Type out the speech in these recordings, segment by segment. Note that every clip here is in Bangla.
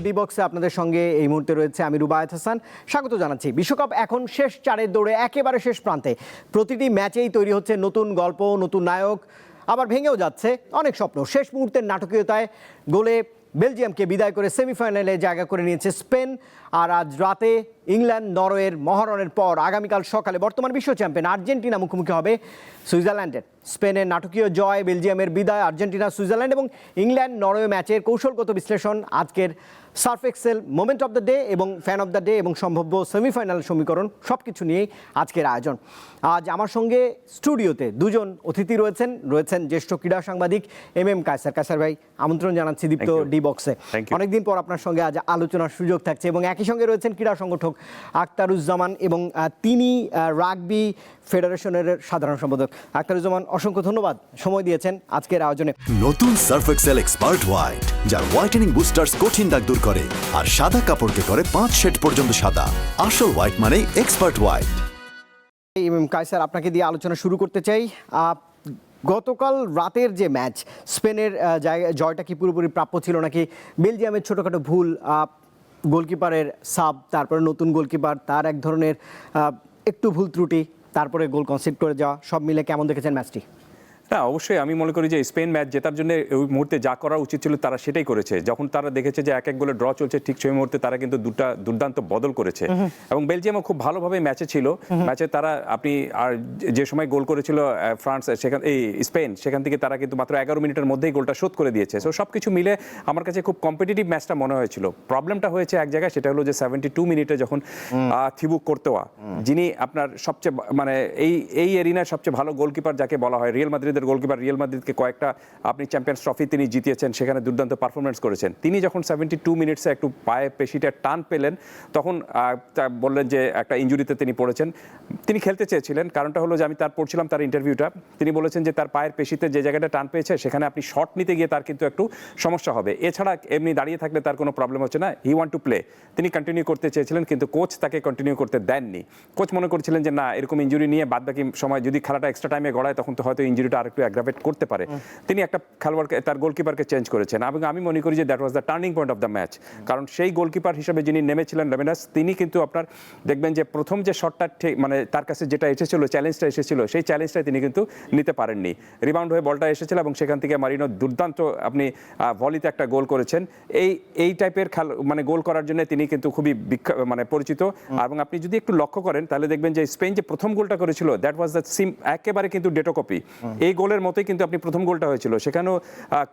ডি বক্সে আপনাদের সঙ্গে এই মুহূর্তে রয়েছে আমি রুবায়েত হাসান। স্বাগত জানাচ্ছি। বিশ্বকাপ এখন শেষ চারের দৌড়ে একেবারে শেষ প্রান্তে। প্রতিটি ম্যাচেই তৈরি হচ্ছে নতুন গল্প, নতুন নায়ক, আবার ভেঙেও যাচ্ছে অনেক স্বপ্ন। শেষ মুহূর্তের নাটকীয়তায় গোলে বেলজিয়ামকে বিদায় করে সেমিফাইনালে জায়গা করে নিয়েছে স্পেন। আর আজ রাতে ইংল্যান্ড নরওয়ের মহারণের পর আগামীকাল সকালে বর্তমান বিশ্ব চ্যাম্পিয়ন আর্জেন্টিনা মুখোমুখি হবে সুইজারল্যান্ডের। স্পেনের নাটকীয় জয়, বেলজিয়ামের বিদায়, আর্জেন্টিনা, সুইজারল্যান্ড এবং ইংল্যান্ড নরওয়ে ম্যাচের কৌশলগত বিশ্লেষণ, আজকের Surf Excel moment of the day এবং ফ্যান অফ দ্য ডে এবং সম্ভাব্য সেমিফাইনাল সমীকরণ সব কিছু নিয়েই আজকের আয়োজন। আজ আমার সঙ্গে স্টুডিওতে দুজন অতিথি রয়েছেন জ্যেষ্ঠ ক্রীড়া সাংবাদিক এম কায়সার। কায়সার ভাই, আমন্ত্রণ জানাচ্ছি দীপ্ত ডি বক্সে। অনেকদিন পর আপনার সঙ্গে আজ আলোচনার সুযোগ থাকছে এবং একই সঙ্গে রয়েছেন ক্রীড়া সংগঠক আখতারুজ্জামান এবং তিনি রাগবি ফেডারেশনের সাধারণ সম্পাদক। আখতারুজ্জামান, অসংখ্য ধন্যবাদ সময় দিয়েছেন আজকের আয়োজনে। নতুন সার্ফ এক্সেল এক্সপার্ট হোয়াইট, যার হোয়াইটেনিং বুস্টার্স কঠিন দাগ দূর করে আর সাদা কাপড়কে করে 5 শেড পর্যন্ত সাদা। আসল হোয়াইট মানে এক্সপার্ট হোয়াইট। কায়সার, আপনাকে দিয়ে আলোচনা শুরু করতে চাই। গতকাল রাতের যে ম্যাচ, স্পেনের জয়টা কি পুরোপুরি প্রাপ্য ছিল নাকি বেলজিয়ামের ছোটোখাটো ভুল, গোলকিপারের সাব, তারপরে নতুন গোলকিপার, তার এক ধরনের একটু ভুল ত্রুটি, তারপরে গোল কনসিড করে যাওয়া, সব মিলে কেমন দেখেছেন ম্যাচটি? না, অবশ্যই আমি মনে করি যে স্পেন ম্যাচ জেতার জন্য ওই মুহূর্তে যা করা উচিত ছিল তারা সেটাই করেছে। যখন তারা দেখেছে যে এক গোলে ড্র চলছে, ঠিক সেই মুহূর্তে তারা কিন্তু দুটা দুর্দান্ত বদল করেছে এবং বেলজিয়ামও খুব ভালোভাবে ম্যাচে ছিল। ম্যাচে তারা আপনি আর যে সময় গোল করেছিল ফ্রান্স, স্পেন, সেখান থেকে তারা কিন্তু মাত্র 11 মিনিটের মধ্যেই গোলটা শোধ করে দিয়েছে। সো সব কিছু মিলে আমার কাছে খুব কম্পিটিটিভ ম্যাচটা মনে হয়েছিল। প্রবলেমটা হয়েছে এক জায়গায়, সেটা হলো যে 72 মিনিটে যখন থিবু কোর্তোয়া, যিনি আপনার সবচেয়ে মানে এই এরিনার সবচেয়ে ভালো গোলকিপার যাকে বলা হয়, রিয়াল মাদ্রিদের গোলকিপার, রিয়াল মাদ্রিদকে কয়েকটা আপনি চ্যাম্পিয়ন্স ট্রফি তিনি জিতিয়েছেন, সেখানে দুর্দান্ত পারফরমেন্স করেছেন। তিনি যখন 72 মিনিটসে একটু পায়ে পেশিটা টান পেলেন, তখন বললেন যে একটা ইনজুরিতে তিনি পড়েছেন। তিনি খেলতে চেয়েছিলেন, কারণটা হলো যে আমি পড়ছিলাম তার ইন্টারভিউটা, তিনি বলেছেন যে তার পায়ের পেশিতে যে জায়গাটা টান পেয়েছে সেখানে আপনি শট নিতে গিয়ে তার কিন্তু একটু সমস্যা হবে। এছাড়া এমনি দাঁড়িয়ে থাকলে তার কোনো প্রবলেম হচ্ছে না। হি ওয়ান্ট টু প্লে, তিনি কন্টিনিউ করতে চেয়েছিলেন, কিন্তু কোচ তাকে কন্টিনিউ করতে দেননি। কোচ মনে করছিলেন যে না, এরকম ইনজুরি নিয়ে বাদবাকি সময় যদি খেলাটা এক্সট্রা টাইমে গড়ায় তখন তো হয়তো ইনজুরিটা আরেকটু অ্যাগ্রাভেট করতে পারে। তিনি একটা খেলোয়াড়কে, তার গোলকিপারকে চেঞ্জ করেছেন এবং আমি মনে করি যে that was the turning point of the match. কারণ সেই গোলকিপার হিসেবে যিনি নেমেছিলেন লেমেনাস, তিনি কিন্তু আপনার দেখবেন যে প্রথম যে শটটা মানে তার কাছে যেটা এসেছিল, চ্যালেঞ্জটা এসেছিল, সেই চ্যালেঞ্জটা তিনি কিন্তু নিতে পারেননি। রিবাউন্ড হয়ে বলটা এসেছিল এবং সেখান থেকে মারিনো দুর্দান্ত আপনি ভলিতে একটা গোল করেছেন। এই টাইপের মানে গোল করার জন্য তিনি কিন্তু খুবই মানে পরিচিত। এবং আপনি যদি একটু লক্ষ্য করেন তাহলে দেখবেন যে স্পেন যে প্রথম গোলটা করেছিল, দ্যাট ওয়াজ দ্য সিম, একেবারে কিন্তু ডেটো কপি এই গোলের মতোই কিন্তু আপনি প্রথম গোলটা হয়েছিল। সেখানেও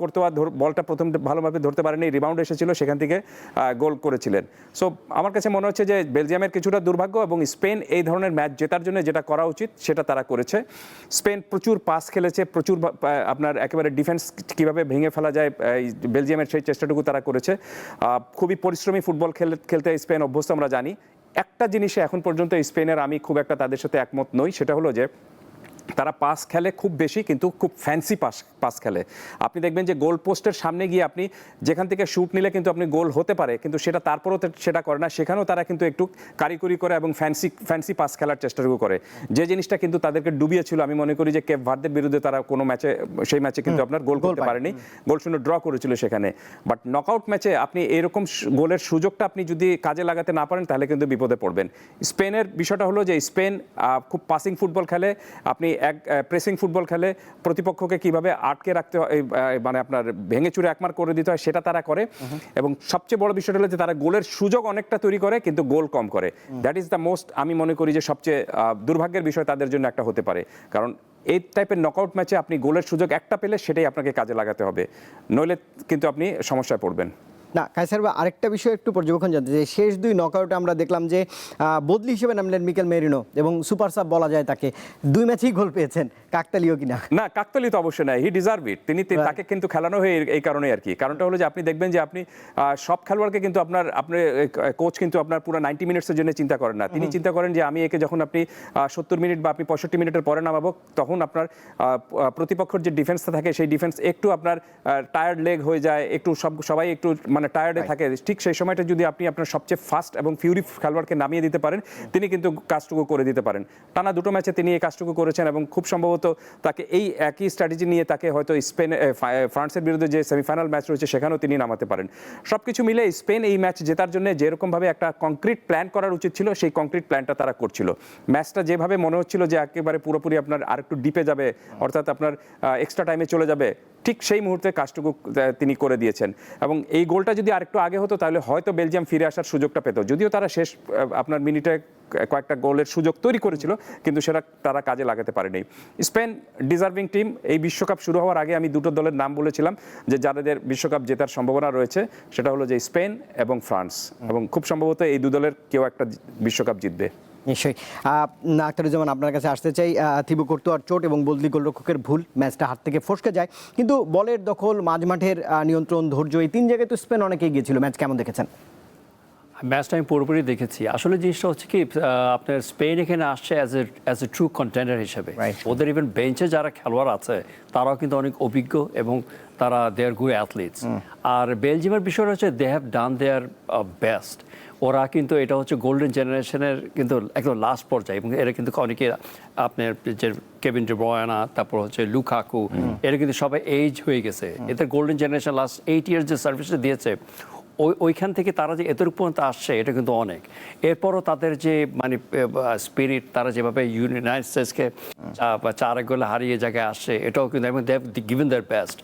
কোর্তোয়া বলটা প্রথম ভালোভাবে ধরতে পারেনি, রিবাউন্ড এসেছিল, সেখান থেকে গোল করেছিলেন। সো আমার কাছে মনে হচ্ছে যে বেলজিয়ামের কিছুটা দুর্ভাগ্য এবং স্পেন এই ধরনের ম্যাচ জেতার জন্য যেটা করা উচিত সেটা তারা করেছে। স্পেন প্রচুর পাস খেলেছে, প্রচুর আপনার একেবারে ডিফেন্স কীভাবে ভেঙে ফেলা যায়, বেলজিয়ামের সেই চেষ্টাটুকু তারা করেছে। খুবই পরিশ্রমী ফুটবল খেলতে স্পেন অভ্যস্ত আমরা জানি। একটা জিনিসে এখন পর্যন্ত স্পেনের আমি খুব একটা তাদের সাথে একমত নই, সেটা হলো যে তারা পাস খেলে খুব বেশি, কিন্তু খুব ফ্যান্সি পাস খেলে। আপনি দেখবেন যে গোল পোস্টের সামনে গিয়ে আপনি যেখান থেকে শুট নিলে কিন্তু আপনি গোল হতে পারে, কিন্তু সেটা তারপরেও সেটা করে না। সেখানেও তারা কিন্তু একটু কারিগরি করে এবং ফ্যান্সি পাস খেলার চেষ্টাটুকু করে, যে জিনিসটা কিন্তু তাদেরকে ডুবিয়েছিল। আমি মনে করি যে কেপ ভার্দের বিরুদ্ধে তারা কোনো ম্যাচে, সেই ম্যাচে কিন্তু আপনার গোল করতে পারেনি, গোল শূন্য ড্র করেছিল সেখানে। বাট নকআউট ম্যাচে আপনি এরকম গোলের সুযোগটা আপনি যদি কাজে লাগাতে না পারেন তাহলে কিন্তু বিপদে পড়বেন। স্পেনের বিষয়টা হলো যে স্পেন খুব পাসিং ফুটবল খেলে, আপনি এক প্রেসিং ফুটবল খেলে, প্রতিপক্ষকে কিভাবে আটকে রাখতে হয়, মানে আপনার ভেঙে চুরে একমার করে দিতে হয় সেটা তারা করে। এবং সবচেয়ে বড় বিষয়টা হলো যে তারা গোলের সুযোগ অনেকটা তৈরি করে কিন্তু গোল কম করে। দ্যাট ইজ দ্য মোস্ট, আমি মনে করি যে সবচেয়ে দুর্ভাগ্যের বিষয় তাদের জন্য একটা হতে পারে। কারণ এই টাইপের নকআউট ম্যাচে আপনি গোলের সুযোগ একটা পেলে সেটাই আপনাকে কাজে লাগাতে হবে, নইলে কিন্তু আপনি সমস্যায় পড়বেন। না কায়সার, আরেকটা বিষয় একটু পর্যবেক্ষণ জানতে যে শেষ দুই নকআউটে আমরা দেখলাম যে বদলি হিসেবে নামলেন মিকেল মেরিনো এবং সুপার সাব বলা যায় তাকে, দুই ম্যাচেই গোল পেয়েছেন। কাকতালীয় কিনা? না, কাকতালি তো অবশ্যই নয়, হি ডিজার্ভ ইট। তাকে কিন্তু খেলানো হয় এই কারণে আর কি। কারণটা হলো যে আপনি দেখবেন যে আপনি সব খেলোয়াড়কে কিন্তু আপনার কোচ কিন্তু আপনার পুরো 90 মিনিটসের জন্য চিন্তা করেন না। তিনি চিন্তা করেন যে আমি একে যখন আপনি 70 মিনিট বা আপনি 65 মিনিটের পরে নামাবো, তখন আপনার প্রতিপক্ষের যে ডিফেন্সটা থাকে সেই ডিফেন্স একটু আপনার টায়ার্ড লেগ হয়ে যায়, একটু সবাই একটু মানে মানে টায়ার্ডে থাকে, ঠিক সেই সময়টা যদি আপনি আপনার সবচেয়ে ফাস্ট এবং ফিউরি খেলোয়াড়কে নামিয়ে দিতে পারেন, তিনি কিন্তু কাজটুকু করে দিতে পারেন। টানা দুটো ম্যাচে তিনি এই কাজটুকু করেছেন এবং খুব সম্ভবত তাকে এই একই স্ট্র্যাটেজি নিয়ে তাকে হয়তো ফ্রান্সের বিরুদ্ধে যে সেমিফাইনাল ম্যাচ রয়েছে সেখানেও তিনি নামাতে পারেন। সবকিছু মিলে স্পেন এই ম্যাচ জেতার জন্য যেরকমভাবে একটা কংক্রিট প্ল্যান করার উচিত ছিল, সেই কংক্রিট প্ল্যানটা তারা করছিল। ম্যাচটা যেভাবে মনে হচ্ছিল যে একেবারে পুরোপুরি আপনার আরেকটু ডিপে যাবে, অর্থাৎ আপনার এক্সট্রা টাইমে চলে যাবে, ঠিক সেই মুহূর্তে কাজটুকু তিনি করে দিয়েছেন। এবং এই গোলটা যদি আরেকটু আগে হতো তাহলে হয়তো বেলজিয়াম ফিরে আসার সুযোগটা পেত, যদিও তারা শেষ আপনার মিনিটে কয়েকটা গোলের সুযোগ তৈরি করেছিল, কিন্তু সেটা তারা কাজে লাগাতে পারেনি। Spain deserving team. এই বিশ্বকাপ শুরু হওয়ার আগে আমি দুটো দলের নাম বলেছিলাম যে যাদের বিশ্বকাপ জেতার সম্ভাবনা রয়েছে, সেটা হলো যে স্পেন এবং ফ্রান্স, এবং খুব সম্ভবত এই দু দলের কেউ একটা বিশ্বকাপ জিতবে। নিশ্চয়ই। আখতারুজ্জামান, আপনার কাছে আসতে চাই। থিবো কোর্তুয়ার চোট এবং বদলি গোলরক্ষকের ভুল ম্যাচটা হাত থেকে ফসকে যায়, কিন্তু বলের দখল, মাঝমাঠের নিয়ন্ত্রণ, ধৈর্য, এই তিন জায়গায় তো স্পেন অনেকেই গিয়েছিল। ম্যাচ কেমন দেখেছেন? ম্যাচটা আমি পুরোপুরি দেখেছি। আসলে জিনিসটা হচ্ছে কি, আপনার স্পেন এখানে আসছে অ্যাজ এ ট্রু কন্টেন্ডার হিসেবে। ওদের ইভেন বেঞ্চে যারা খেলোয়াড় আছে তারাও কিন্তু অনেক অভিজ্ঞ এবং তারা দে আর গুড অ্যাথলিটস। আর বেলজিয়ামের বিষয়টা হচ্ছে they have done their best. ওরা কিন্তু এটা হচ্ছে গোল্ডেন জেনারেশনের কিন্তু একদম লাস্ট পর্যায়ে, এবং এরা কিন্তু অনেকে আপনার যে কেভিন ডি ব্রয়না, তারপর হচ্ছে লুকাকু, এরা কিন্তু সবাই এজ হয়ে গেছে। এদের গোল্ডেন জেনারেশন লাস্ট 8 ইয়ার্স যে সার্ভিসটা দিয়েছে, ওইখান থেকে তারা যে এতটুকু পর্যন্ত আসছে, এটা কিন্তু অনেক। এরপরও তাদের যে মানে স্পিরিট, তারা যেভাবে ইউনাইটেড স্টেটসকে 4-1 গোলে হারিয়ে জায়গায় আসছে, এটাও কিন্তু এবং they have given their best.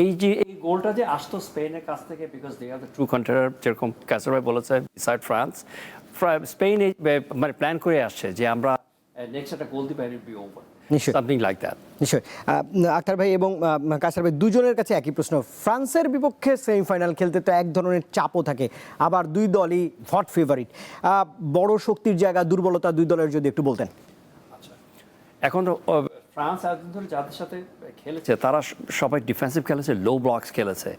এই যে এই গোলটা যে আসতো স্পেনের কাছ থেকে, because they are the true contender, যেরকম ক্যাসার ভাই বলেছে, বিসাইড ফ্রান্স, স্পেন মানে প্ল্যান করে আসছে যে আমরা নেক্সট একটা গোল দিবে, it be over, something like that. নিশ্চয়ই। আখতার ভাই এবং কাসার ভাই দুজনের কাছে একই প্রশ্ন। ফ্রান্সের বিপক্ষে সেমিফাইনাল খেলতে তো এক ধরনের চাপও থাকে, আবার দুই দলই হট ফেভারিট। বড় শক্তির জায়গা, দুর্বলতা দুই দলের যদি একটু বলতেন। এখন ফ্রান্স এতদিন ধরে যাদের সাথে খেলেছে তারা সবাই ডিফেন্সিভ খেলেছে, লো ব্লকস খেলেছে।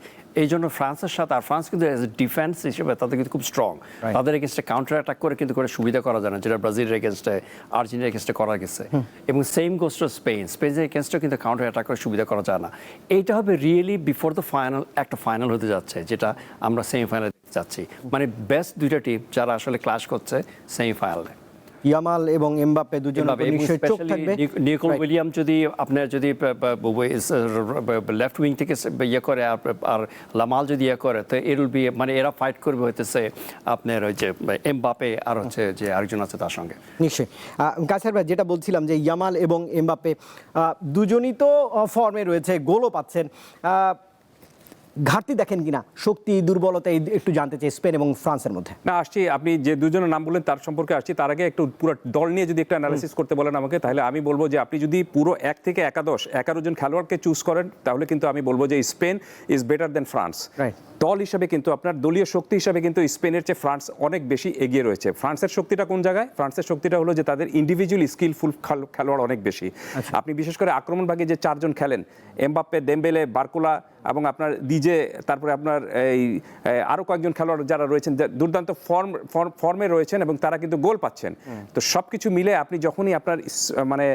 এই জন্য ফ্রান্সের সাথে, আর ফ্রান্স কিন্তু এজ এ ডিফেন্স হিসেবে তাদের কিন্তু খুব স্ট্রং। তাদের এগেনস্টে কাউন্টার অ্যাটাক করে কিন্তু করে সুবিধা করা যায় না, যেটা ব্রাজিলের এগেনস্টে, আর্জেন্টিনার এগেনস্টে করা গেছে। এবং সেম গোস টু স্পেনের এগেনস্টেও কিন্তু কাউন্টার অ্যাটাক করে সুবিধা করা যায় না। এইটা হবে রিয়েলি বিফোর দ্য ফাইনাল, একটা ফাইনাল হতে যাচ্ছে, যেটা আমরা সেমিফাইনালে দেখতে যাচ্ছি। মানে বেস্ট দুইটা টিম যারা আসলে ক্লাশ করছে সেমিফাইনালে। ইয়ামাল এবং এমবাপ্পে দুজন নিশ্চয়ই চোখ থাকবে। নিকোল উইলিয়াম যদি আপনার যদি লেফট উইং থেকে ইয়ে করে, আর লামাল যদি ইয়ে করে, তো এর উইল বি, মানে এরা ফাইট করবে হইতেছে আপনার ওই যে এমবাপ্পে আর হচ্ছে যে আরেকজন আছে তার সঙ্গে। নিশ্চয়ই। কাছার ভাই, যেটা বলছিলাম যে ইয়ামাল এবং এমবাপ্পে দুজনই তো ফর্মে রয়েছে, গোলও পাচ্ছেন। ঘাটতি দেখেন কিনা, শক্তি দুর্বলতা একটু জানতে চাই স্পেন এবং ফ্রান্সের মধ্যে। না, আসছি, আপনি যে দুজনের নাম বললেন তার সম্পর্কে আসছি। তার আগে একটু পুরো দল নিয়ে যদি একটা অ্যানালাইসিস করতে বলেন আমাকে, তাহলে আমি বলবো যে আপনি যদি পুরো 1 থেকে 11 জন খেলোয়াড়কে চুজ করেন, তাহলে কিন্তু আমি বলবো যে Spain is better then France. দল হিসাবে কিন্তু আপনার দলীয় শক্তি হিসাবে কিন্তু স্পেনের চেয়ে ফ্রান্স অনেক বেশি এগিয়ে রয়েছে। ফ্রান্সের শক্তিটা কোন জায়গায়? ফ্রান্সের শক্তিটা হলো যে তাদের ইন্ডিভিজুয়াল স্কিলফুল খেলোয়াড় অনেক বেশি। আপনি বিশেষ করে আক্রমণ ভাগে যে 4 জন খেলেন, এমবাপ্পে, দেমবেলে, বার্কোলা এবং আপনার ডিজে, তারপরে আপনার এই আরও কয়েকজন খেলোয়াড় যারা রয়েছেন দুর্দান্ত ফর্মে রয়েছেন এবং তারা কিন্তু গোল পাচ্ছেন। তো সব কিছু মিলে আপনি যখনই আপনার মানে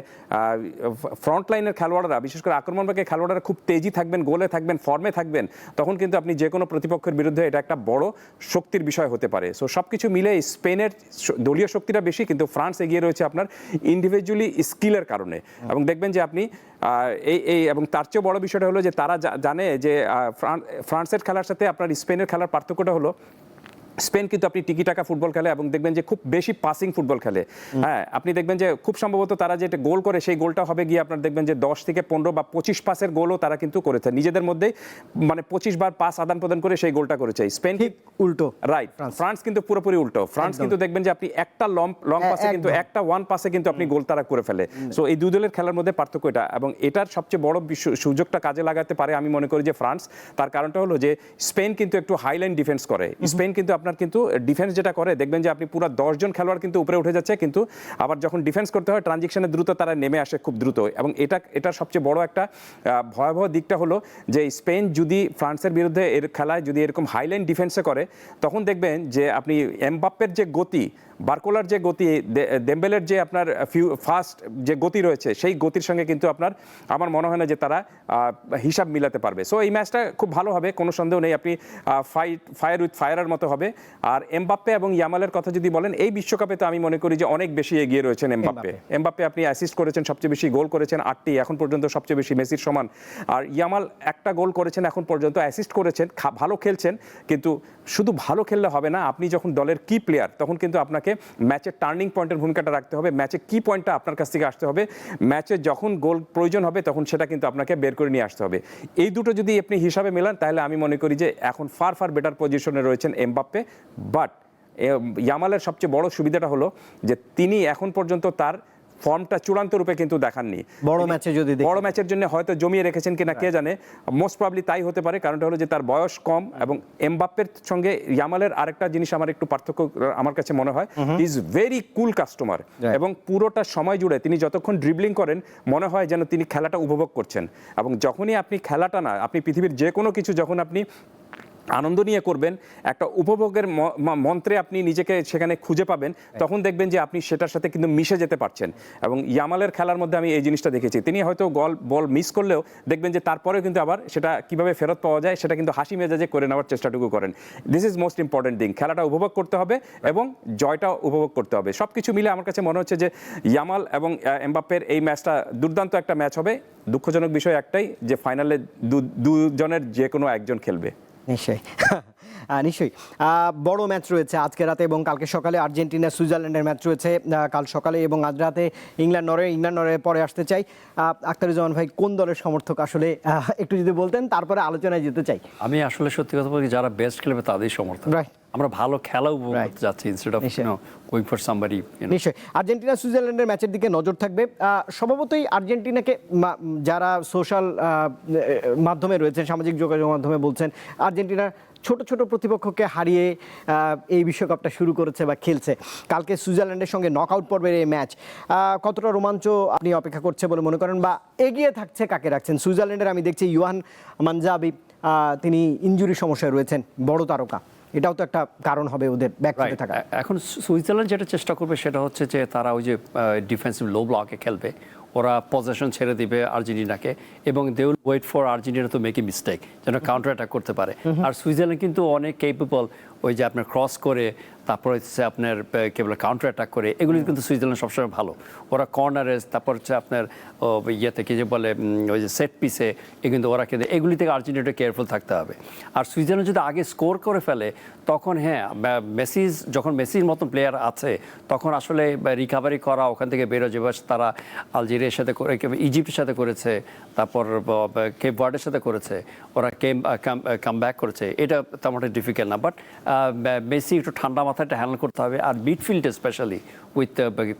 ফ্রন্ট লাইনের খেলোয়াড়রা, বিশেষ করে আক্রমণ ভাগে খেলোয়াড়রা খুব তেজি থাকবেন, গোলে থাকবেন, ফর্মে থাকবেন, তখন কিন্তু আপনি যে কোনো প্রতিপক্ষের বিরুদ্ধে এটা একটা বড় শক্তির বিষয় হতে পারে। সো সব কিছু মিলে স্পেনের দলীয় শক্তিটা বেশি, কিন্তু ফ্রান্স এগিয়ে রয়েছে আপনার ইন্ডিভিজুয়ালি স্কিলের কারণে। এবং দেখবেন যে আপনি এই এবং তার চেয়ে বড় বিষয়টা হলো যে তারা জানে যে ফ্রান্সের খেলার সাথে আপনার স্পেনের খেলার পার্থক্যটা হলো স্পেন কিন্তু আপনি টিকি টাকা ফুটবল খেলে এবং দেখবেন যে খুব বেশি পাসিং ফুটবল খেলে। হ্যাঁ, আপনি দেখবেন যে খুব সম্ভবত তারা যেটা গোল করে সেই গোলটা হবে গিয়ে আপনার দেখবেন যে 10 থেকে 15 বা 25 পাসের গোলও তারা কিন্তু করেছে নিজেদের মধ্যে, মানে 25 বার পাস আদান প্রদান করে সেই গোলটা করেছে। স্পেন উল্টো, রাইট। ফ্রান্স কিন্তু পুরোপুরি উল্টো। ফ্রান্স কিন্তু দেখবেন যে আপনি একটা লং পাসে কিন্তু একটা ওয়ান পাসে কিন্তু আপনি গোল তারা করে ফেলে। সো এই দুই দলের খেলার মধ্যে পার্থক্য এটা, এবং এটার সবচেয়ে বড় সুযোগটা কাজে লাগাতে পারে আমি মনে করি যে ফ্রান্স। তার কারণটা হলো যে স্পেন কিন্তু একটু হাইলাইন ডিফেন্স করে। স্পেন কিন্তু আপনার আপনার কিন্তু ডিফেন্স যেটা করে দেখবেন যে আপনি পুরো 10 জন খেলোয়াড় কিন্তু উপরে উঠে যাচ্ছে, কিন্তু আবার যখন ডিফেন্স করতে হয় ট্রানজিশনে দ্রুত তারা নেমে আসে খুব দ্রুত। এবং এটার সবচেয়ে বড় একটা ভয়াবহ দিকটা হলো যে স্পেন যদি ফ্রান্সের বিরুদ্ধে এর খেলায় যদি এরকম হাইলাইন ডিফেন্সে করে, তখন দেখবেন যে আপনি এমবাপ্পের যে গতি, বার্কোলার যে গতি, দেম্বেলের যে আপনার ফাস্ট যে গতি রয়েছে, সেই গতির সঙ্গে কিন্তু আমার মনে হয় না যে তারা হিসাব মিলাতে পারবে। সো এই ম্যাচটা খুব ভালো হবে, কোনো সন্দেহ নেই। আপনি ফায়ার উইথ ফায়ারের মতো হবে। আর এমবাপ্পে এবং ইয়ামালের কথা যদি বলেন, এই বিশ্বকাপে তো আমি মনে করি যে অনেক বেশি এগিয়ে রয়েছেন এমবাপ্পে। আপনি অ্যাসিস্ট করেছেন সবচেয়ে বেশি, গোল করেছেন 8টি, এখন পর্যন্ত সবচেয়ে বেশি মেসির সমান। আর ইয়ামাল একটা গোল করেছেন এখন পর্যন্ত, অ্যাসিস্ট করেছেন, ভালো খেলছেন। কিন্তু শুধু ভালো খেললে হবে না, আপনি যখন দলের কি প্লেয়ার, তখন কিন্তু আপনাকে ম্যাচের টার্নিং পয়েন্টের ভূমিকাটা রাখতে হবে। ম্যাচে কি পয়েন্টটা আপনার কাছ থেকে আসতে হবে, ম্যাচে যখন গোল প্রয়োজন হবে তখন সেটা কিন্তু আপনাকে বের করে নিয়ে আসতে হবে। এই দুটো যদি আপনি হিসাবে মেলান, তাহলে আমি মনে করি যে এখন ফার বেটার পজিশনে রয়েছেন এমবাপ্পে। বাট ইয়ামালের সবচেয়ে বড় সুবিধাটা হলো যে তিনি এখন পর্যন্ত তার ফর্মটা চূড়ান্ত রূপে কিন্তু দেখাননি। বড় ম্যাচের জন্য হয়তো জমিয়ে রেখেছেন কিনা কে জানে, মোস্ট প্রবাবলি তাই হতে পারে। কারণটা হলো যে তার বয়স কম, এবং এমবাপ্পের সঙ্গে ইয়ামালের আরেকটা জিনিস আমার একটু পার্থক্য আমার কাছে মনে হয়, ইজ ভেরি কুল কাস্টমার। এবং পুরোটা সময় জুড়ে তিনি যতক্ষণ ড্রিবলিং করেন মনে হয় যেন তিনি খেলাটা উপভোগ করছেন। এবং যখনই আপনি খেলাটা না, আপনি পৃথিবীর যে কোনো কিছু যখন আপনি আনন্দ নিয়ে করবেন, একটা উপভোগের মন্ত্রে আপনি নিজেকে সেখানে খুঁজে পাবেন, তখন দেখবেন যে আপনি সেটার সাথে কিন্তু মিশে যেতে পারছেন। এবং ইয়ামালের খেলার মধ্যে আমি এই জিনিসটা দেখেছি, তিনি হয়তো বল মিস করলেও দেখবেন যে তারপরেও কিন্তু আবার সেটা কিভাবে ফেরত পাওয়া যায় সেটা কিন্তু হাসি মেজাজে করে নেওয়ার চেষ্টাটুকু করেন। This is most important thing. খেলাটা উপভোগ করতে হবে এবং জয়টা উপভোগ করতে হবে। সব কিছু মিলে আমার কাছে মনে হচ্ছে যে ইয়ামাল এবং এমবাপ্পের এই ম্যাচটা দুর্দান্ত একটা ম্যাচ হবে। দুঃখজনক বিষয় একটাই যে ফাইনালে দুজনের যে কোনো একজন খেলবে। নিশ্চয়ই বড় ম্যাচ রয়েছে আজকে রাতে এবং কালকে সকালে। আর্জেন্টিনা সুইজারল্যান্ডের ম্যাচ রয়েছে কাল সকালে, এবং আজ রাতে ইংল্যান্ড নরওয়ে পরে আসতে চাই। আখতারুজ্জামান ভাই কোন দলের সমর্থক আসলে একটু যদি বলতেন, তারপরে আলোচনায় যেতে চাই। আমি আসলে সত্যি কথা বলি, যারা বেস্ট খেলবে তাদের সমর্থক। আমরা ভালো খেলা উপভোগ করতে যাচ্ছি instead of going for somebody. নিশ্চয়ই আর্জেন্টিনা সুইজারল্যান্ডের ম্যাচের দিকে নজর থাকবে। স্বভাবতই আর্জেন্টিনাকে যারা সোশ্যাল মাধ্যমে রয়েছেন, সামাজিক যোগাযোগ মাধ্যমে বলছেন আর্জেন্টিনা ছোট ছোট প্রতিপক্ষকে হারিয়ে এই বিশ্বকাপটা শুরু করেছে বা খেলছে। কালকে সুইজারল্যান্ডের সঙ্গে নকআউট পর্বের এই ম্যাচ কতটা রোমাঞ্চ আপনি অপেক্ষা করছে বলে মনে করেন, বা এগিয়ে থাকছে কাকে রাখছেন? সুইজারল্যান্ডের আমি দেখছি ইউহান মানজাবি, তিনি ইনজুরি সমস্যায় রয়েছেন, বড় তারকা, এটাও তো একটা কারণ হবে ওদের ব্যাক করতে থাকা। এখন সুইজারল্যান্ড যেটা চেষ্টা করবে সেটা হচ্ছে যে তারা ওই যে ডিফেন্সিভ লো ব্লকে খেলবে, ওরা পজিশন ছেড়ে দিবে আর্জেন্টিনাকে, এবং they will wait for Argentina to make a mistake, যেন কাউন্টার অ্যাটাক করতে পারে। আর সুইজারল্যান্ড কিন্তু অনেক কেপেবল, ওই যে আপনার ক্রস করে তারপর হচ্ছে আপনার কেবল কাউন্টার অ্যাটাক করে, এগুলি কিন্তু সুইজারল্যান্ড সবসময় ভালো। ওরা কর্নারে, তারপর হচ্ছে আপনার ইয়েতে কি যে বলে ওই যে সেট পিসে, কিন্তু ওরা কিন্তু এগুলি থেকে আর্জেন্টিনাটা কেয়ারফুল থাকতে হবে। আর সুইজারল্যান্ড যদি আগে স্কোর করে ফেলে, তখন হ্যাঁ যখন মেসির মতন প্লেয়ার আছে, তখন আসলে রিকাভারি করা, ওখান থেকে বেরো যাবে। তারা আলজেরিয়ার সাথে করে, ইজিপ্টের সাথে করেছে, তারপর কেপ ভার্ডের সাথে করেছে, ওরা কাম ব্যাক করেছে। এটা তেমন ডিফিকাল্ট না, বাট মেসি একটু ঠান্ডা মাথাটা হ্যান্ডেল করতে হবে। আর মিডফিল্ডে স্পেশালি উইথ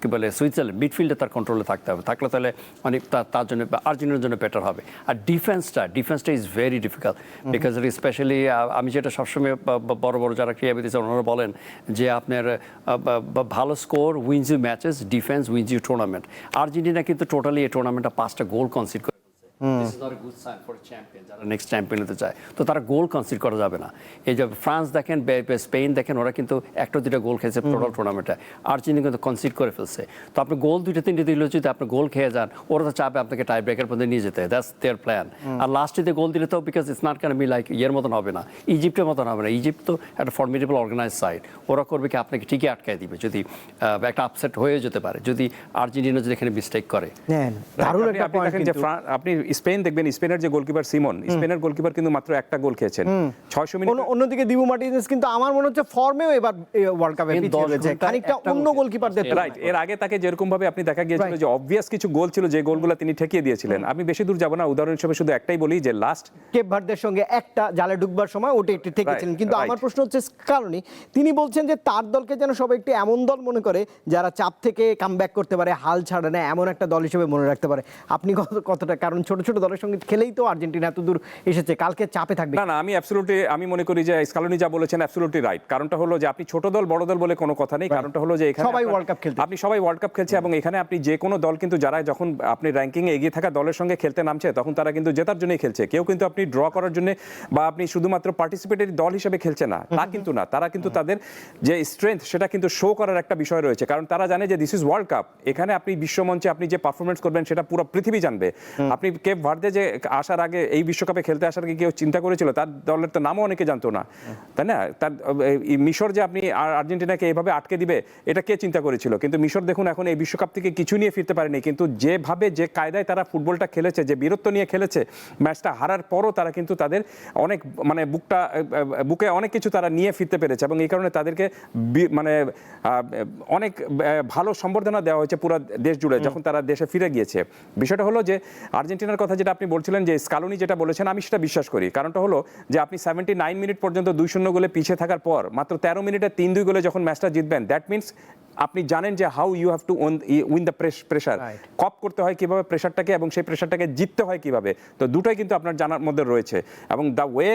কি বলে সুইজারল্যান্ড মিডফিল্ডে তার কন্ট্রোলে থাকতে হবে, থাকলে তাহলে অনেক তার জন্য আর্জেন্টিনার জন্য বেটার হবে। আর ডিফেন্সটা is very difficult, because specially আমি যেটা সবসময় বড় বড় যারা ক্রীড়াবিদ ওনারা বলেন যে আপনার ভালো score wins you matches, defence wins you tournament. Argentina কিন্তু টোটালি এই টুর্নামেন্টটা 5টা গোল কনসিড করে। This is not a good sign for a champion, যারা নেক্সট চ্যাম্পিয়ন হতে চায়, তো তারা গোল কনসিড করা যাবে না। এই যে ফ্রান্স দেখেন, স্পেন দেখেন, ওরা কিন্তু 1-2 গোল খেয়েছে টোটাল টুর্নামেন্টে, আর্জেন্টিনা কিন্তু কনসিড করে ফেলছে। তো আপনি গোল 2-3 দিলে যদি আপনি গোল খেয়ে যান, ওরা তো চাপে আপনাকে টাই ব্রেকার পর্যন্ত নিয়ে যেতে, দ্যাটস দেয়ার প্ল্যান। আর লাস্টে গোল দিলে তো, because it's not can be like ইয়ের মতন হবে না, ইজিপ্টের মতন হবে না। ইজিপ্ট তো একটা ফর্মিডেবল অর্গানাইজ সাইড, ওরা করবে কি আপনাকে ঠিকই আটকায় দিবে, যদি একটা আপসেট হয়ে যেতে পারে যদি আর্জেন্টিনা যদি এখানে মিস্টেক করে। আপনি স্পেন দেখবেন, স্পেনের যে গোলকিপার সিমন, স্পেনের গোলকিপার কিন্তু মাত্র একটা গোল খেয়েছেন 600 মিনিট। অন্যদিকে দিবু মার্টিনেজ কিন্তু আমার মনে হচ্ছে ফর্মেও এবার ওয়ার্ল্ড কাপে পিছিয়ে রয়েছে, খানিকটা অন্য গোলকিপারদের তুলনায়। রাইট, এর আগে তাকে যেরকম ভাবে আপনি দেখা গিয়েছিল যে অবভিয়াস কিছু গোল ছিল, যে গোলগুলো তিনি ঠেকিয়ে দিয়েছিলেন। আমি বেশি দূর যাব না, উদাহরণ হিসেবে শুধু একটাই বলি যে লাস্ট কেপ ভার্দের সঙ্গে একটা জালে ঢুকবার সময় ওটা একটু ঠেকেছিলেন। কিন্তু আমার প্রশ্ন হচ্ছে কারণে তিনি বলছেন যে তার দলকে যেন সবাই একটি এমন দল মনে করে যারা চাপ থেকে কামব্যাক করতে পারে, হাল ছাড়ে না, এমন একটা দল হিসেবে মনে রাখতে পারে। আপনি কতটা, কারণ ছোট ছোট ছোট দলের সঙ্গে খেলেই তো আর্জেন্টিনা এত দূর এসেছে, কালকে চাপে থাকবে। না আমি মনে করি যে স্কালোনি যা বলেছেন অ্যাবসলিউটলি রাইট। কারণটা হলো যে আপনি ছোট দল বড় দল বলে কোনো কথা নেই। কারণটা হলো যে এখানে সবাই ওয়ার্ল্ড কাপ খেলছে, আপনি সবাই ওয়ার্ল্ড কাপ খেলছে এবং এখানে আপনি যে কোনো দল কিন্তু যারা যখন আপনি র্যাঙ্কিং এ এগিয়ে থাকা দলের সঙ্গে খেলতে নামছে তখন তারা কিন্তু জেতার জন্যই খেলছে। কেউ কিন্তু আপনি ড্র করার জন্য বা আপনি শুধুমাত্র পার্টিসিপেটরি দল হিসেবে খেলছে না, তা কিন্তু না। তারা কিন্তু তাদের যে স্ট্রেংথ সেটা কিন্তু শো করার একটা বিষয় রয়েছে, কারণ তারা জানে যে দিস ইজ ওয়ার্ল্ড কাপ। এখানে আপনি বিশ্বমঞ্চে আপনি যে পারফরমেন্স করবেন সেটা পুরো পৃথিবী জানবে। আপনি কেপ ভার্দে যে আসার আগে, এই বিশ্বকাপে খেলতে আসার আগে কেউ চিন্তা করেছিল? তার দলের তো নামও অনেকে জানতো না, তাই না? তার মিশর যে আপনি আর্জেন্টিনাকে এইভাবে আটকে দিবে এটা কে চিন্তা করেছিল? কিন্তু মিশর দেখুন এখন এই বিশ্বকাপ থেকে কিছু নিয়ে ফিরতে পারেনি, কিন্তু যেভাবে যে কায়দায় তারা ফুটবলটা খেলেছে, যে বীরত্ব নিয়ে খেলেছে, ম্যাচটা হারার পরও তারা কিন্তু তাদের অনেক মানে বুকে অনেক কিছু তারা নিয়ে ফিরতে পেরেছে এবং এই কারণে তাদেরকে মানে অনেক ভালো সম্বর্ধনা দেওয়া হয়েছে পুরো দেশ জুড়ে যখন তারা দেশে ফিরে গিয়েছে। বিষয়টা হলো যে আর্জেন্টিনার কথা যেটা আপনি বলছিলেন যে স্কালোনি যেটা বলেছেন, আমি সেটা বিশ্বাস করি। কারণটা হলো যে আপনি 79 মিনিট পর্যন্ত 2-0 গোলে পিছিয়ে থাকার পর মাত্র 13 মিনিটে 3-2 গোলে যখন ম্যাচটা জিতবেন, দ্যাট মিনস আপনি জানেন যে how you have to win the pressure, cope করতে হয় কিভাবে প্রেশারটাকে, এবং সেই প্রেশারটাকে জিততে হয় কিভাবে। তো দুটোই কিন্তু আপনার জানার মধ্যে রয়েছে এবং দ্য ওয়ে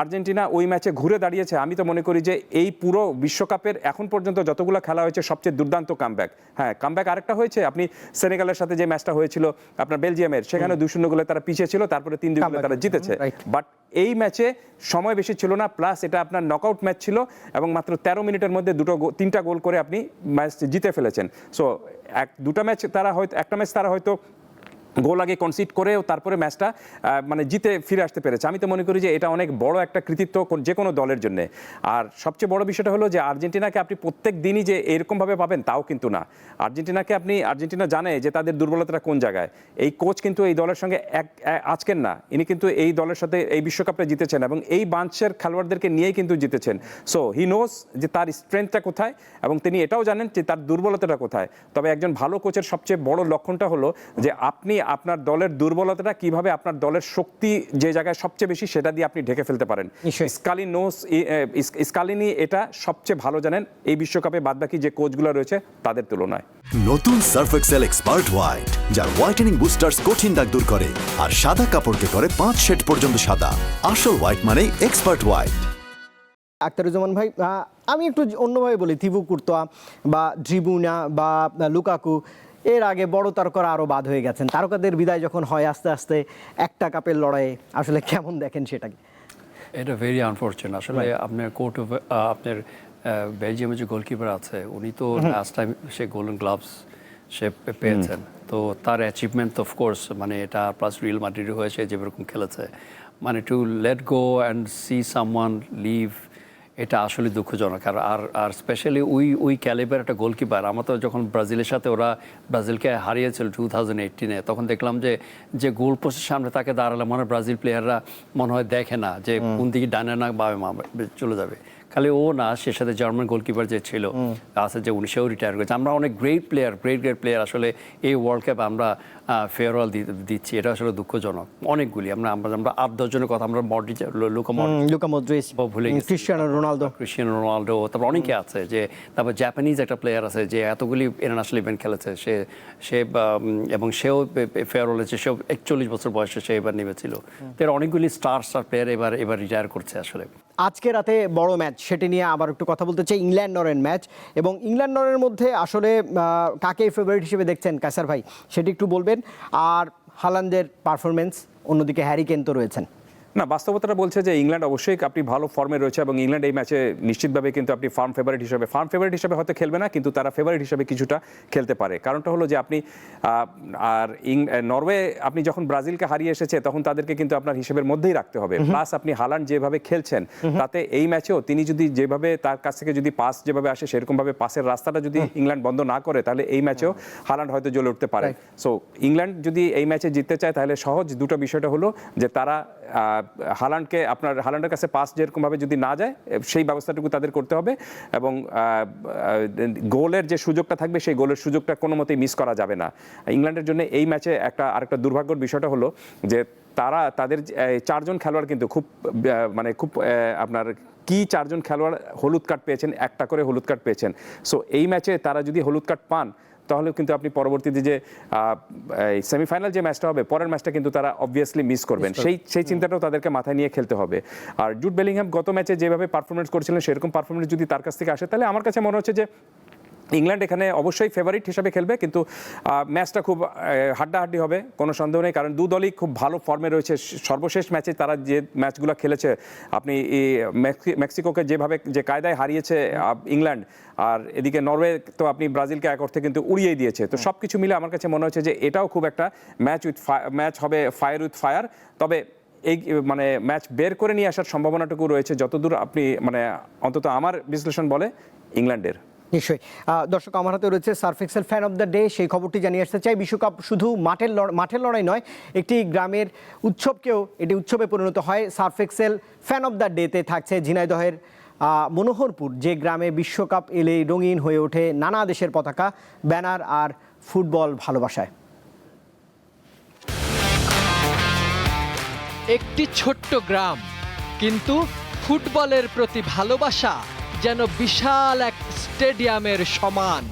আর্জেন্টিনা ওই ম্যাচে ঘুরে দাঁড়িয়েছে, আমি তো মনে করি যে এই পুরো বিশ্বকাপের এখন পর্যন্ত যতগুলো খেলা হয়েছে সবচেয়ে দুর্দান্ত কামব্যাক। হ্যাঁ, কামব্যাক আরেকটা হয়েছে আপনি সেনেগালের সাথে যে ম্যাচটা হয়েছিল আপনার বেলজিয়ামের, সেখানে 2-0 গোলে তারা পিছিয়ে ছিল, তারপরে 3-2 গোলে তারা জিতেছে। বাট এই ম্যাচে সময় বেশি ছিল না, প্লাস এটা আপনার নকআউট ম্যাচ ছিল এবং মাত্র 13 মিনিটের মধ্যে 3টা গোল করে আপনি ম্যাচ জিতে ফেলেছেন। সো দুটা ম্যাচ তারা হয়তো, একটা ম্যাচ তারা হয়তো গোল আগে কনসিড করেও তারপরে ম্যাচটা মানে জিতে ফিরে আসতে পেরেছে। আমি তো মনে করি যে এটা অনেক বড় একটা কৃতিত্ব যে কোনো দলের জন্য। আর সবচেয়ে বড় বিষয়টা হলো যে আর্জেন্টিনাকে আপনি প্রত্যেক দিনই যে এরকমভাবে পাবেন তাও কিন্তু না। আর্জেন্টিনা জানে যে তাদের দুর্বলতাটা কোন জায়গায়। এই কোচ কিন্তু এই দলের সঙ্গে আজকের না, ইনি কিন্তু এই দলের সাথে এই বিশ্বকাপে জিতেছেন এবং এই বাঞ্চের খেলোয়াড়দেরকে নিয়েই কিন্তু জিতেছেন। সো হি নোজ যে তার স্ট্রেংথটা কোথায় এবং তিনি এটাও জানেন যে তার দুর্বলতাটা কোথায়। তবে একজন ভালো কোচের সবচেয়ে বড় লক্ষণটা হলো যে আপনি আপনার দলের দুর্বলতাটা কিভাবে আপনার দলের শক্তি যে জায়গায় সবচেয়ে বেশি সেটা দিয়ে আপনি ঢেকে ফেলতে পারেন। স্কালিনি এটা সবচেয়ে ভালো জানেন এই বিশ্বকাপে বাদবাকি যে কোচগুলো রয়েছে তাদের তুলনায়। নতুন সার্ফ এক্সেল এক্সপার্ট হোয়াইট, যার হোয়াইটেনিং বুস্টার্স কঠিন দাগ দূর করে আর সাদা কাপড়কে করে 5 শেড পর্যন্ত সাদা। আসল হোয়াইট মানে এক্সপার্ট হোয়াইট। আখতারুজ্জামান ভাই, আমি একটু অন্যভাবে বলি, থিবু কুর্তোয়া বা ড্রিবুনা বা লুকাকু এর আগে বড় তারকারা আরও বাদ হয়ে গেছেন। তারকাদের বিদায় যখন হয় আস্তে আস্তে একটা কাপের লড়াইয়ে, আসলে কেমন দেখেন সেটাকে? এটা ভেরি আনফর্চুনেট আসলে। আপনার আপনার বেলজিয়ামের যে গোলকিপার আছে উনি তো লাস্ট টাইম সে গোল্ডেন গ্লাভস সে পেয়েছেন, তো তার অ্যাচিভমেন্ট অফকোর্স মানে এটা প্লাস রিয়াল মাদ্রিড হয়েছে যেরকম খেলেছে, মানে to let go and see someone leave, এটা আসলে দুঃখজনক। আর স্পেশালি ওই ক্যালিবার একটা গোলকিপার। আমার তো যখন ব্রাজিলের সাথে ওরা ব্রাজিলকে হারিয়েছিল 2018-এ, তখন দেখলাম যে গোল পোস্টের সামনে তাকে দাঁড়ালে মনে হয় ব্রাজিল প্লেয়াররা মনে হয় দেখে না যে কোন দিকে ডানে না বামে চলে যাবে। খালি ও না, সে সাথে জার্মান গোলকিপার যে ছিল আছে যে সেও রিটায়ার করেছে। আমরা অনেক গ্রেট প্লেয়ার আসলে এই ওয়ার্ল্ড কাপ আমরা ফেয়ারওয়েল দিচ্ছি, এটা আসলে দুঃখজনক। অনেকগুলি আমরা 8-10 জনের কথা আমরা লুকা মডরিচ ভুলে গেছি, ক্রিস্টিয়ানো রোনাল্ডো, তারপর অনেকে আছে যে, তারপর জাপানিজ একটা প্লেয়ার আছে যে এতগুলি ইন্টারন্যাশনাল ইভেন্ট খেলেছে, সে এবং সেও ফেয়ারওয়েল হয়েছে, সেও 41 বছর বয়সে সে এবার নেমেছিল। তো অনেকগুলি স্টার প্লেয়ার এবার রিটায়ার করছে আসলে। আজকে রাতে বড় ম্যাচ, সেটি নিয়ে আবার একটু কথা বলতে চাই। ইংল্যান্ড নরওয়ের ম্যাচ, এবং ইংল্যান্ড নরওয়ের মধ্যে আসলে কাকে ফেভারিট হিসেবে দেখছেন কায়সার ভাই, সেটি একটু বলবেন। আর হালান্ডের পারফরমেন্স, অন্যদিকে হ্যারি কেন তো রয়েছেন। না, বাস্তবতাটা বলছে যে ইংল্যান্ড অবশ্যই আপনি ভালো ফর্মে রয়েছে এবং ইংল্যান্ড এই ম্যাচে নিশ্চিতভাবে কিন্তু আপনি ফার্ম ফেভারিট হিসেবে হয়তো খেলবে না, কিন্তু তারা ফেভারিট হিসেবে কিছুটা খেলতে পারে। কারণটা হলো যে আপনি নরওয়ে আপনি যখন ব্রাজিলকে হারিয়ে এসেছে তখন তাদেরকে কিন্তু আপনার হিসেবের মধ্যেই রাখতে হবে। প্লাস আপনি হালান্ড যেভাবে খেলছেন তাতে এই ম্যাচেও তিনি যদি যেভাবে তার কাছ থেকে যদি পাস যেভাবে আসে সেরকমভাবে পাসের রাস্তাটা যদি ইংল্যান্ড বন্ধ না করে তাহলে এই ম্যাচেও হালান্ড হয়তো জ্বলে উঠতে পারে। সো ইংল্যান্ড যদি এই ম্যাচে জিততে চায় তাহলে সহজ দুটো বিষয়টা হলো যে তারা হালান্ডের কাছে পাস যেরকমভাবে যদি না যায় সেই ব্যবস্থাটুকু তাদের করতে হবে এবং গোলের যে সুযোগটা থাকবে সেই গোলের সুযোগটা কোনো মতেই মিস করা যাবে না। ইংল্যান্ডের জন্য এই ম্যাচে আরেকটা দুর্ভাগ্যের বিষয়টা হলো যে তাদের 4 জন খেলোয়াড় কিন্তু খুব আপনার কি 4 জন খেলোয়াড় হলুদ কার্ড পেয়েছেন, একটা করে হলুদ কার্ড পেয়েছেন। সো এই ম্যাচে তারা যদি হলুদ কার্ড পান তাহলে কিন্তু আপনি পরবর্তীতে যে সেমিফাইনাল যে ম্যাচটা হবে পরের ম্যাচটা কিন্তু তারা অবভিয়াসলি মিস করবেন, সেই চিন্তাটাও তাদেরকে মাথায় নিয়ে খেলতে হবে। আর জুড বেলিংহাম গত ম্যাচে যেভাবে পারফরমেন্স করেছিলেন সেরকম পারফরমেন্স যদি তার কাছ থেকে আসে তাহলে আমার কাছে মনে হচ্ছে যে ইংল্যান্ড এখানে অবশ্যই ফেভারিট হিসাবে খেলবে, কিন্তু ম্যাচটা খুব হাড্ডাহাড্ডি হবে, কোনো সন্দেহ নেই। কারণ দু দলই খুব ভালো ফর্মে রয়েছে। সর্বশেষ ম্যাচে তারা যে ম্যাচগুলো খেলেছে, আপনি মেক্সিকোকে যেভাবে যে কায়দায় হারিয়েছে ইংল্যান্ড, আর এদিকে নরওয়ে তো আপনি ব্রাজিলকে এক অর্থে কিন্তু উড়িয়ে দিয়েছে। তো সব কিছু মিলে আমার কাছে মনে হচ্ছে যে এটাও খুব একটা ম্যাচ হবে ফায়ার উইথ ফায়ার। তবে এই মানে ম্যাচ বের করে নিয়ে আসার সম্ভাবনাটুকু রয়েছে যতদূর আপনি মানে অন্তত আমার বিশ্লেষণ বলে ইংল্যান্ডের। নিশ্চয়ই। দর্শক, আমার হাতে রয়েছে Surf Excel fan of the day, সেই খবরটি জানিয়ে আসতে চাই। বিশ্বকাপ শুধু মাঠের লড়াই নয়, একটি গ্রামের উৎসবকেও এটি উৎসবে পরিণত হয়। Surf Excel fan of the ডেতে থাকছে ঝিনাইদহের মনোহরপুর, যে গ্রামে বিশ্বকাপ এলেই রঙিন হয়ে ওঠে নানা দেশের পতাকা, ব্যানার আর ফুটবল ভালোবাসায়। একটি ছোট্ট গ্রাম, কিন্তু ফুটবলের প্রতি ভালোবাসা যেন বিশাল এক স্টেডিয়ামের সমান।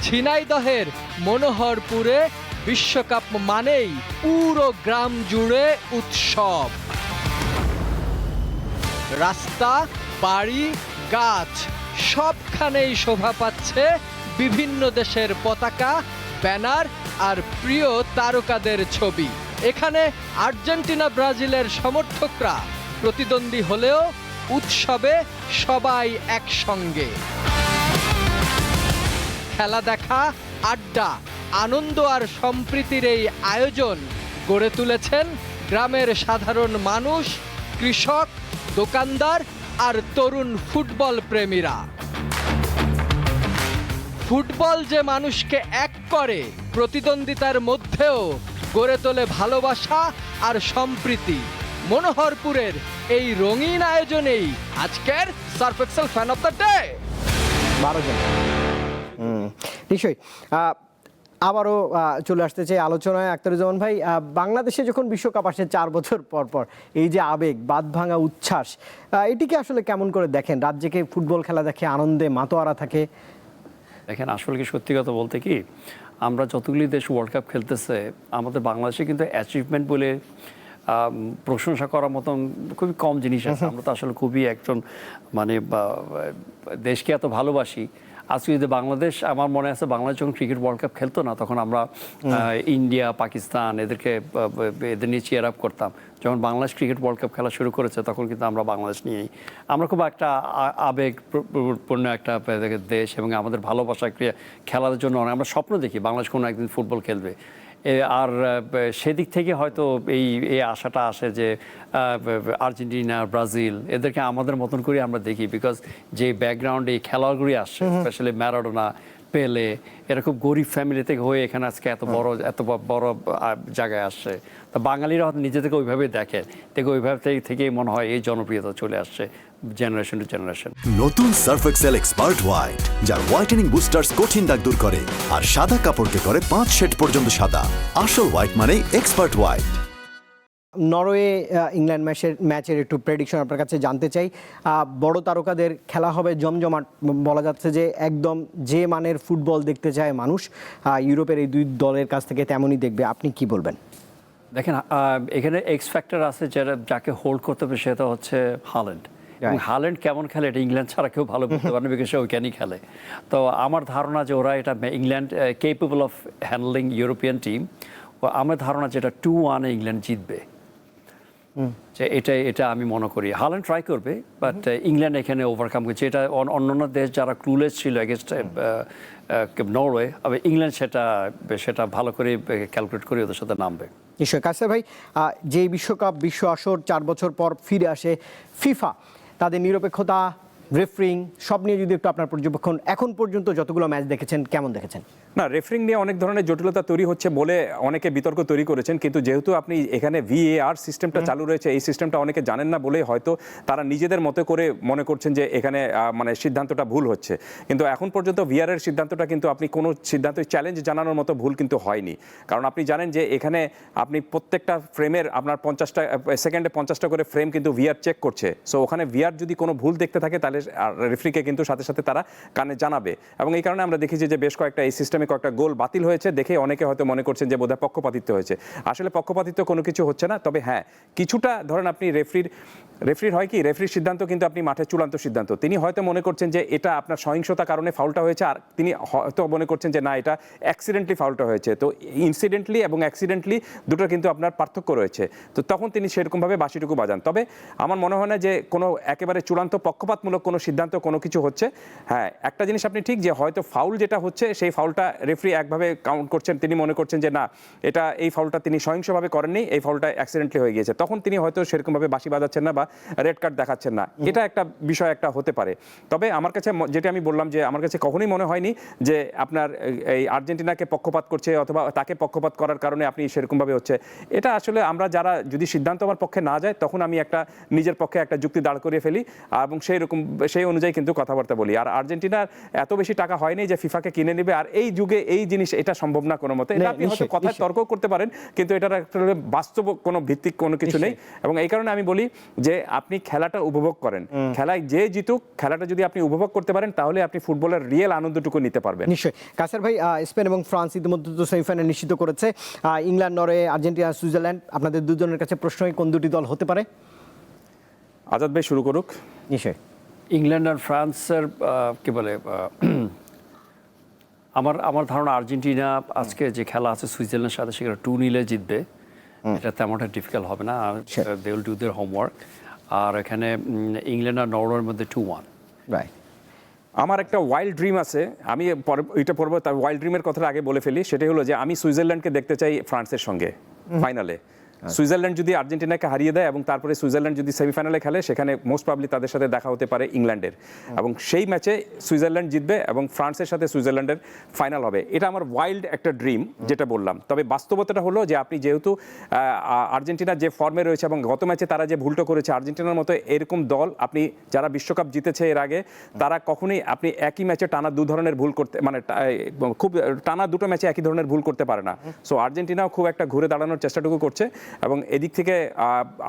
ঝিনাইদহের মনোহরপুরে বিশ্বকাপ মানেই পুরো গ্রাম জুড়ে উৎসব। রাস্তা, বাড়ি, গাছ সবখানেই শোভা পাচ্ছে বিভিন্ন দেশের পতাকা, ব্যানার আর প্রিয় তারকাদের ছবি। এখানে আর্জেন্টিনা, ব্রাজিলের সমর্থকরা প্রতিদ্বন্দ্বী হলেও উৎসবে সবাই একসঙ্গে। খেলা দেখা, আড্ডা, আনন্দ আর সম্প্রীতির এই আয়োজন গড়ে তুলেছেন গ্রামের সাধারণ মানুষ, কৃষক, দোকানদার আর তরুণ ফুটবল প্রেমীরা। ফুটবল যে মানুষকে এক করে, প্রতিদ্বন্দ্বিতার মধ্যেও গড়ে তোলে ভালোবাসা আর সম্প্রীতি। মনোহরপুরের এই রঙিন আয়োজনেই আজকের Surf Excel fan of the day. 12 জন। নিশ্চয়ই। আবারও চলে আসতে চাই আলোচনায়। আখতারুজ্জামান ভাই, বাংলাদেশে যখন বিশ্বকাপ আসে 4 বছর পর পর, এই যে আবেগ, বাঁধ ভাঙা উচ্ছ্বাস, এটিকে আসলে কেমন করে দেখেন? রাজ্যকে ফুটবল খেলা দেখে আনন্দে মাতোয়ারা থাকে। দেখেন, আসলে কি সত্যি কথা বলতে কি, আমরা যতগুলি দেশ ওয়ার্ল্ড কাপ খেলতেছে, আমাদের বাংলাদেশে কিন্তু অ্যাচিভমেন্ট বলে প্রশংসা করার মতন খুবই কম জিনিস আছে। আমরা তো আসলে খুবই একজন মানে দেশকে এত ভালোবাসি। আজকে যদি বাংলাদেশ, আমার মনে আছে বাংলাদেশ যখন ক্রিকেট ওয়ার্ল্ড কাপ খেলতো না, তখন আমরা ইন্ডিয়া, পাকিস্তান এদের নিয়ে চিয়ার আপ করতাম। যখন বাংলাদেশ ক্রিকেট ওয়ার্ল্ড কাপ খেলা শুরু করেছে তখন কিন্তু আমরা বাংলাদেশ নিয়েই, আমরা খুব একটা আবেগপূর্ণ একটা দেশ, এবং আমাদের ভালোবাসা খেলার জন্য আমরা স্বপ্ন দেখি বাংলাদেশ কোনো একদিন ফুটবল খেলবে। আর সেদিক থেকে হয়তো এই আশাটা আসে যে আর্জেন্টিনা, ব্রাজিল এদেরকে আমাদের মতন করে আমরা দেখি, বিকজ যে ব্যাকগ্রাউন্ডে এই খেলোয়াড়গুলি আসছে, স্পেশালি ম্যারাডোনা, পেলে, এরা খুব গরিব ফ্যামিলি থেকে হয়ে এখানে আজকে এত বড় জায়গায় আসছে। তা বাঙালিরা হয়তো নিজে থেকে ওইভাবে দেখে ওইভাবে থেকেই মনে হয় এই জনপ্রিয়তা চলে আসছে জেনারেশন টু জেনারেশন। নতুন সার্ফ এক্সেল এক্সপার্ট হোয়াইট, যার হোয়াইটেনিং বুস্টার্স কঠিন দাগ দূর করে আর সাদা কাপড়কে করে 5 শেড পর্যন্ত সাদা। আসল হোয়াইট মানে এক্সপার্ট হোয়াইট। নরওয়ে ইংল্যান্ড ম্যাচের একটু প্রেডিকশন আপনার কাছে জানতে চাই। বড় তারকাদের খেলা হবে জমজমাট, বলা যাচ্ছে যে একদম যে মানের ফুটবল দেখতে চায় মানুষ, ইউরোপের এই দুই দলের কাছ থেকে তেমনই দেখবে। আপনি কি বলবেন? দেখেন, এখানে এক্স ফ্যাক্টর আছে যাকে হোল্ড করতে হবে, সেটা হচ্ছে হাল্যান্ড। এবং হাল্যান্ড কেমন খেলে এটা ইংল্যান্ড ছাড়া কেউ ভালো বলতে পারে না, বিকজ সে ওইখানেই খেলে। তো আমার ধারণা যে ওরা এটা England capable of handling European team. আমার ধারণা যেটা 2-1 ইংল্যান্ড জিতবে, যে এটা আমি মনে করি। হাল্যান্ড ট্রাই করবে, বাট ইংল্যান্ড এখানে ওভারকাম করছে। এটা অন্যান্য দেশ যারা ক্লুলেস ছিল এগেনস্ট নরওয়ে, ইংল্যান্ড সেটা ভালো করে ক্যালকুলেট করে ওদের সাথে নামবে। নিশ্চয়। কাছে ভাই, যে বিশ্বকাপ বিশ্ব আসর 4 বছর পর ফিরে আসে, ফিফা তাদের নিরপেক্ষতা, রেফারিং সব নিয়ে যদি একটু আপনার পর্যবেক্ষণ, এখন পর্যন্ত যতগুলো ম্যাচ দেখেছেন কেমন দেখেছেন? না, রেফারিং নিয়ে অনেক ধরনের জটিলতা তৈরি হচ্ছে বলে অনেকে বিতর্ক তৈরি করেছেন, কিন্তু যেহেতু আপনি এখানে VAR সিস্টেমটা চালু রয়েছে, এই সিস্টেমটা অনেকে জানেন না বলে হয়তো তারা নিজেদের মতো করে মনে করছেন যে এখানে মানে সিদ্ধান্তটা ভুল হচ্ছে। কিন্তু এখন পর্যন্ত VAR এর সিদ্ধান্তটা কিন্তু আপনি কোনো সিদ্ধান্ত চ্যালেঞ্জ জানানোর মতো ভুল কিন্তু হয়নি। কারণ আপনি জানেন যে এখানে আপনি প্রত্যেকটা ফ্রেমের আপনার 50টা সেকেন্ডে 50টা করে ফ্রেম কিন্তু VAR চেক করছে। সো ওখানে VAR যদি কোনো ভুল দেখতে থাকে তাহলে রেফারিকে কিন্তু সাথে সাথে তারা কানে জানাবে। এবং এই কারণে আমরা দেখেছি যে বেশ কয়েকটা এই সিস্টেমে কয়েকটা গোল বাতিল হয়েছে, দেখে অনেকে হয়তো মনে করছেন যে বোধহয় পক্ষপাতিত্ব হয়েছে। আসলে পক্ষপাতিত্ব কোনো কিছু হচ্ছে না, তবে হ্যাঁ কিছুটা ধরেন আপনি রেফারির হয় কি, রেফারির সিদ্ধান্ত কিন্তু আপনি মাঠের চূড়ান্ত সিদ্ধান্ত। তিনি হয়তো মনে করছেন যে এটা আপনার সহিংসতার কারণে ফাউলটা হয়েছে, আর তিনি হয়তো মনে করছেন যে না এটা অ্যাক্সিডেন্টলি ফাউলটা হয়েছে। তো ইনসিডেন্টলি এবং অ্যাক্সিডেন্টলি দুটো কিন্তু আপনার পার্থক্য রয়েছে। তো তখন তিনি সেরকমভাবে বাঁশিটুকু বাজান। তবে আমার মনে হয় না যে কোনো একেবারে চূড়ান্ত পক্ষপাতমূলক কোনো সিদ্ধান্ত কোনো কিছু হচ্ছে। হ্যাঁ একটা জিনিস আপনি ঠিক যে হয়তো ফাউল যেটা হচ্ছে সেই ফাউলটা রেফারি একভাবে কাউন্ট করছেন, তিনি মনে করছেন যে না এটা এই ফাউলটা তিনি সহিংসভাবে করেননি, এই ফাউলটা অ্যাক্সিডেন্টলি হয়ে গিয়েছে, তখন তিনি হয়তো সেরকমভাবে বাঁশি বাজাচ্ছেন না বা রেড কার্ড দেখাচ্ছেন না। এটা একটা বিষয় একটা হতে পারে। তবে আমার কাছে যেটা আমি বললাম যে আমার কাছে কখনোই মনে হয়নি যে আপনার এই আর্জেন্টিনাকে পক্ষপাত করছে অথবা তাকে পক্ষপাত করার কারণে আপনি সেরকমভাবে হচ্ছে। এটা আসলে আমরা যারা যদি সিদ্ধান্ত আমার পক্ষে না যায় তখন আমি একটা নিজের পক্ষে একটা যুক্তি দাঁড় করিয়ে ফেলি এবং সেই অনুযায়ী কিন্তু কথাবার্তা বলি। আর আর্জেন্টিনার এত বেশি টাকা হয়নি যে ফিফাকে কিনে নেবে, আর এই যুগে এই জিনিস এটা সম্ভব না কোনো মতে। এটা আপনি হয়তো কথায় তর্ক করতে পারেন কিন্তু এটার আসলে বাস্তব কোনো ভিত্তিক কোনো কিছু নেই। এবং এই কারণে আমি বলি যে আপনি খেলাটা উপভোগ করেন, খেলায় যে জিতুক খেলাটা যদি আপনি উপভোগ করতে পারেন তাহলে আপনি ফুটবলের রিয়েল আনন্দটুকু নিতে পারবেন। নিশ্চয়ই। কাসার ভাই, স্পেন এবং ফ্রান্স ইতিমধ্যে তো সেমিফাইনাল নিশ্চিত করেছে। ইংল্যান্ড, নরওয়ে, আর্জেন্টিনা, সুইজারল্যান্ড, আপনাদের দুজনের কাছে প্রশ্নই কোন দুটি দল হতে পারে? আজাদ ভাই শুরু করুক। নিশ্চয়ই। ইংল্যান্ড আর ফ্রান্সের কি বলে আমার ধারণা আর্জেন্টিনা আজকে যে খেলা আছে সুইজারল্যান্ডের সাথে সেখানে 2-0 জিতবে। এটা তেমনটা ডিফিকাল্ট হবে না, they will do their homework. আর এখানে ইংল্যান্ড আর নরওয়ের মধ্যে 2-1। রাইট। আমার একটা ওয়াইল্ড ড্রিম আছে, আমি এটা পড়বো, তার ওয়াইল্ড ড্রিমের কথাটা আগে বলে ফেলি। সেটা হলো যে আমি সুইজারল্যান্ডকে দেখতে চাই ফ্রান্সের সঙ্গে ফাইনালে। সুইজারল্যান্ড যদি আর্জেন্টিনাকে হারিয়ে দেয় এবং তারপরে সুইজারল্যান্ড যদি সেমিফাইনালে খেলে সেখানে মোস্ট প্রবলি তাদের সাথে দেখা হতে পারে ইংল্যান্ডের, এবং সেই ম্যাচে সুইজারল্যান্ড জিতবে এবং ফ্রান্সের সাথে সুইজারল্যান্ডের ফাইনাল হবে। এটা আমার ওয়াইল্ড একটা ড্রিম যেটা বললাম। তবে বাস্তবতাটা হলো যে আপনি যেহেতু আর্জেন্টিনা যে ফর্মে রয়েছে এবং গত ম্যাচে তারা যে ভুলটা করেছে, আর্জেন্টিনার মতো এরকম দল আপনি যারা বিশ্বকাপ জিতেছে এর আগে তারা কখনোই আপনি একই ম্যাচে টানা দু ধরনের ভুল করতে মানে খুব টানা দুটো ম্যাচে একই ধরনের ভুল করতে পারে না। সো আর্জেন্টিনাও খুব একটা ঘুরে দাঁড়ানোর চেষ্টাটুকু করছে এবং এদিক থেকে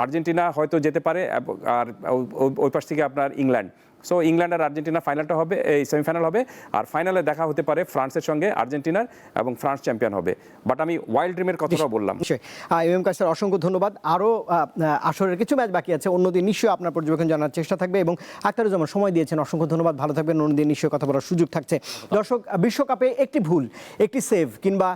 আর্জেন্টিনা হয়তো যেতে পারে, আর ওই পাশ থেকে আপনার ইংল্যান্ড। সো ইংল্যান্ড আর আর্জেন্টিনা ফাইনালটা হবে, এই সেমিফাইনাল হবে, আর ফাইনালে দেখা হতে পারে ফ্রান্সের সঙ্গে আর্জেন্টিনার এবং ফ্রান্স চ্যাম্পিয়ন হবে। বাট আমি ওয়াইল্ড ড্রিমের কথাটাও বললাম। নিশ্চয়ই। এম কাসার অসংখ্য ধন্যবাদ। আরও আসরের কিছু ম্যাচ বাকি আছে, অন্যদিন নিশ্চয়ই আপনার পর্যবেক্ষণ জানার চেষ্টা থাকবে এবং আখতারুজ্জামান সময় দিয়েছেন, অসংখ্য ধন্যবাদ। ভালো থাকবেন, অন্যদিন নিশ্চয়ই কথা বলার সুযোগ থাকছে। দর্শক, বিশ্বকাপে একটি ভুল, একটি সেভ কিংবা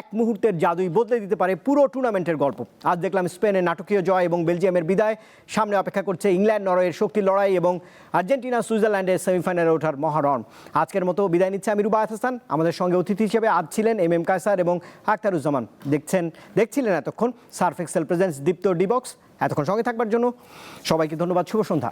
এক মুহূর্তের জাদুই বদলে দিতে পারে পুরো টুর্নামেন্টের গল্প। আজ দেখলাম স্পেনের নাটকীয় জয় এবং বেলজিয়ামের বিদায়, সামনে অপেক্ষা করছে ইংল্যান্ড নরওয়ের শক্তির লড়াই এবং আর্জেন্টিনা সুইজারল্যান্ডের সেমিফাইনালে ওঠার মহারণ। আজকের মতো বিদায় নিচ্ছে আমি রুবায়েত হাসান। আমাদের সঙ্গে অতিথি হিসেবে আজ ছিলেন এম কায়সার এবং আখতারুজ্জামান। দেখছিলেন এতক্ষণ সার্ফ এক্সেল প্রেজেন্টস দীপ্ত ডিবক্স। এতক্ষণ সঙ্গে থাকবার জন্য সবাইকে ধন্যবাদ। শুভ সন্ধ্যা।